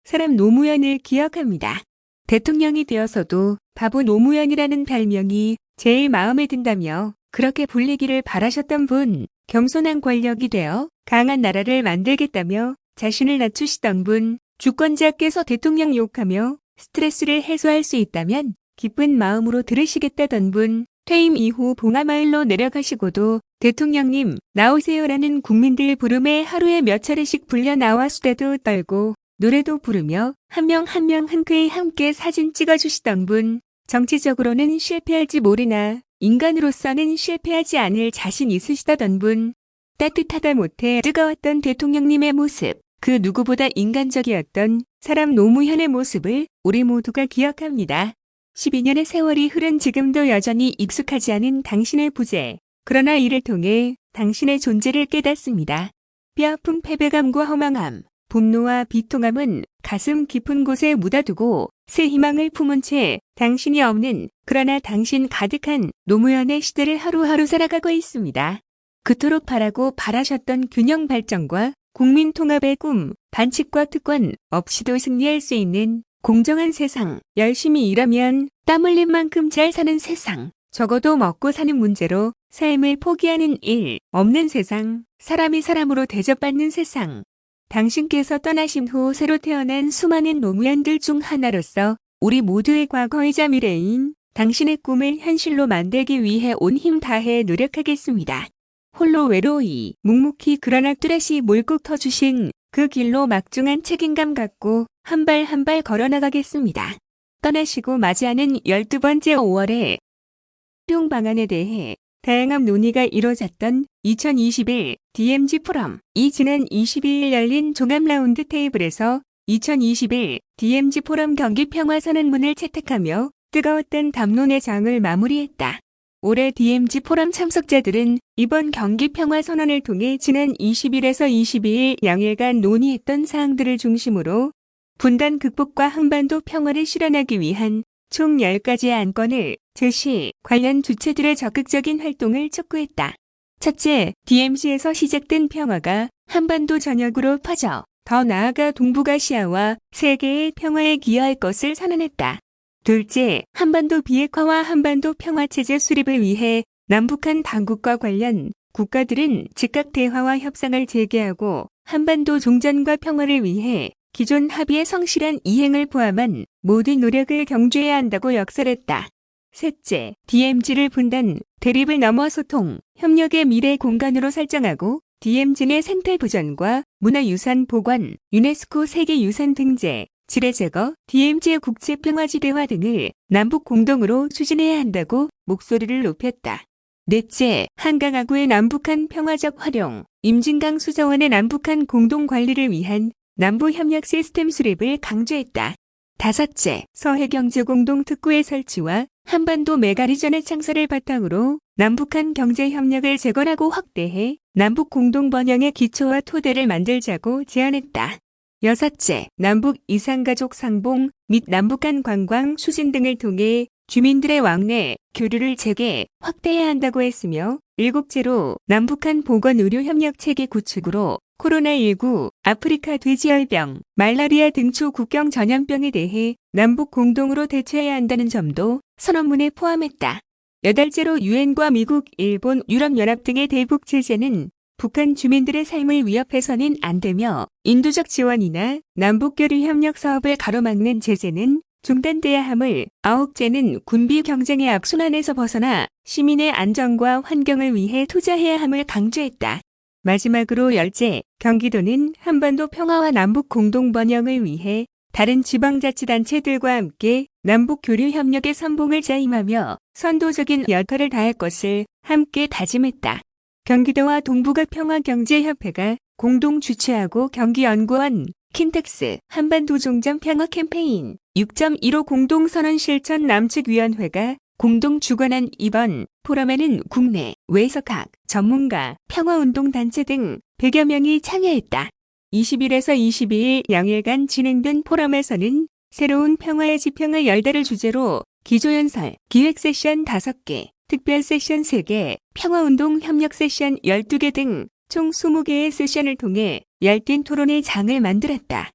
사람 노무현을 기억합니다. 대통령이 되어서도 바보 노무현이라는 별명이 제일 마음에 든다며 그렇게 불리기를 바라셨던 분, 겸손한 권력이 되어 강한 나라를 만들겠다며 자신을 낮추시던 분, 주권자께서 대통령 욕하며 스트레스를 해소할 수 있다면 기쁜 마음으로 들으시겠다던 분, 퇴임 이후 봉하마을로 내려가시고도 대통령님 나오세요라는 국민들 부름에 하루에 몇 차례씩 불려 나와 수다도 떨고 노래도 부르며 한 명 한 명 흔쾌히 함께 사진 찍어주시던 분, 정치적으로는 실패할지 모르나 인간으로서는 실패하지 않을 자신 있으시다던 분, 따뜻하다 못해 뜨거웠던 대통령님의 모습, 그 누구보다 인간적이었던 사람 노무현의 모습을 우리 모두가 기억합니다. 12년의 세월이 흐른 지금도 여전히 익숙하지 않은 당신의 부재, 그러나 이를 통해 당신의 존재를 깨닫습니다. 뼈아픈 패배감과 허망함, 분노와 비통함은 가슴 깊은 곳에 묻어두고 새 희망을 품은 채 당신이 없는 그러나 당신 가득한 노무현의 시대를 하루하루 살아가고 있습니다. 그토록 바라고 바라셨던 균형 발전과 국민 통합의 꿈, 반칙과 특권 없이도 승리할 수 있는 공정한 세상, 열심히 일하면 땀 흘린 만큼 잘 사는 세상, 적어도 먹고 사는 문제로 삶을 포기하는 일 없는 세상, 사람이 사람으로 대접받는 세상. 당신께서 떠나신 후 새로 태어난 수많은 노무현들 중 하나로서 우리 모두의 과거이자 미래인 당신의 꿈을 현실로 만들기 위해 온 힘 다해 노력하겠습니다. 홀로 외로이, 묵묵히 그러나 뚜렷이 몰고 터주신 그 길로 막중한 책임감 갖고 한 발 한 발 걸어나가겠습니다. 떠나시고 맞이하는 12번째 5월에 활용 방안에 대해 다양한 논의가 이뤄졌던 2021 DMZ 포럼, 이 지난 22일 열린 종합 라운드 테이블에서 2021 DMZ 포럼 경기 평화 선언문을 채택하며 뜨거웠던 담론의 장을 마무리했다. 올해 DMZ 포럼 참석자들은 이번 경기 평화 선언을 통해 지난 20일에서 22일 양일간 논의했던 사항들을 중심으로 분단 극복과 한반도 평화를 실현하기 위한 총 10가지의 안건을 제시, 관련 주체들의 적극적인 활동을 촉구했다. 첫째, DMZ에서 시작된 평화가 한반도 전역으로 퍼져 더 나아가 동북아시아와 세계의 평화에 기여할 것을 선언했다. 둘째, 한반도 비핵화와 한반도 평화체제 수립을 위해 남북한 당국과 관련 국가들은 즉각 대화와 협상을 재개하고 한반도 종전과 평화를 위해 기존 합의의 성실한 이행을 포함한 모든 노력을 경주해야 한다고 역설했다. 셋째, DMZ를 분단, 대립을 넘어 소통, 협력의 미래 공간으로 설정하고 DMZ 내 생태 보전과 문화유산 보관, 유네스코 세계유산 등재, 지뢰 제거, DMZ의 국제평화지대화 등을 남북 공동으로 추진해야 한다고 목소리를 높였다. 넷째, 한강하구의 남북한 평화적 활용, 임진강 수자원의 남북한 공동관리를 위한 남부협력 시스템 수립을 강조했다. 다섯째, 서해경제공동특구의 설치와 한반도 메가리전의 창설을 바탕으로 남북한 경제협력을 재건하고 확대해 남북 공동번영의 기초와 토대를 만들자고 제안했다. 여섯째, 남북 이산가족 상봉 및 남북한 관광 추진 등을 통해 주민들의 왕래, 교류를 재개, 확대해야 한다고 했으며 일곱째로 남북한 보건의료협력 체계 구축으로 코로나19, 아프리카 돼지열병, 말라리아 등 초국경 전염병에 대해 남북 공동으로 대처해야 한다는 점도 선언문에 포함했다. 여덟째로 유엔과 미국, 일본, 유럽연합 등의 대북 제재는 북한 주민들의 삶을 위협해서는 안 되며 인도적 지원이나 남북교류 협력 사업을 가로막는 제재는 중단돼야 함을, 아홉째는 군비 경쟁의 악순환에서 벗어나 시민의 안전과 환경을 위해 투자해야 함을 강조했다. 마지막으로 열째, 경기도는 한반도 평화와 남북 공동 번영을 위해 다른 지방자치단체들과 함께 남북 교류 협력의 선봉을 자임하며 선도적인 역할을 다할 것을 함께 다짐했다. 경기도와 동북아 평화경제협회가 공동 주최하고 경기연구원, 킨텍스, 한반도 종전 평화 캠페인 6.15 공동선언 실천 남측위원회가 공동 주관한 이번 포럼에는 국내, 외석학, 전문가, 평화운동단체 등 100여 명이 참여했다. 20일에서 22일 양일간 진행된 포럼에서는 새로운 평화의 지평을 10달을 주제로 기조연설, 기획 세션 5개, 특별 세션 3개, 평화운동 협력 세션 12개 등 총 20개의 세션을 통해 열띤 토론의 장을 만들었다.